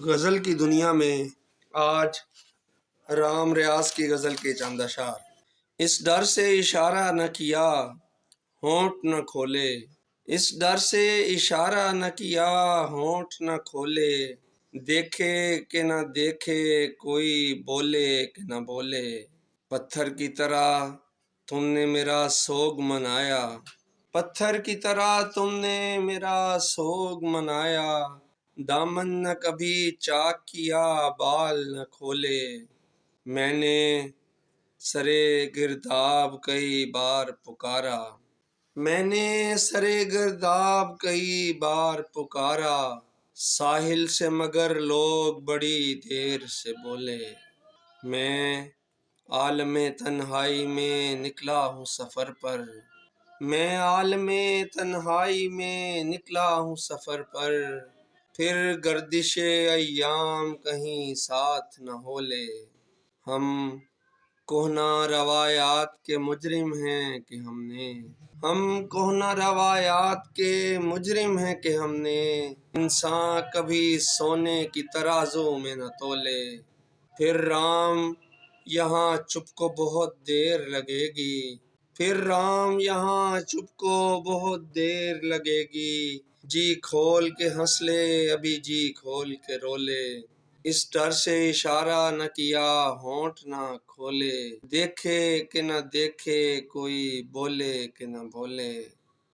غزل کی دنیا میں آج رام ریاض کی غزل کے چند اشعار۔ اس ڈر سے اشارہ نہ کیا ہونٹ نہ کھولے، اس ڈر سے اشارہ نہ کیا ہونٹ نہ کھولے، دیکھے کہ نہ دیکھے کوئی بولے کہ نہ بولے، پتھر کی طرح تم نے میرا سوگ منایا، پتھر کی طرح تم نے میرا سوگ منایا، دامن نہ کبھی چاک کیا بال نہ کھولے، میں نے سرے گرداب کئی بار پکارا، میں نے سرے گرداب کئی بار پکارا، ساحل سے مگر لوگ بڑی دیر سے بولے، میں عالم تنہائی میں نکلا ہوں سفر پر، میں عالم تنہائی میں نکلا ہوں سفر پر، پھر گردش ایام کہیں ساتھ نہ ہو لے، ہم کہنہ روایات کے مجرم ہیں کہ ہم کہنہ روایات کے مجرم ہیں کہ ہم نے انسان کبھی سونے کی ترازو میں نہ تولے، پھر رام یہاں چپ کو بہت دیر لگے گی، پھر رام یہاں چپ کو بہت دیر لگے گی، جی کھول کے ہنس لے ابھی جی کھول کے رو لے، اس ڈر سے اشارہ نہ کیا ہونٹ نہ کھولے، دیکھے کہ نہ دیکھے کوئی بولے کہ نہ بولے۔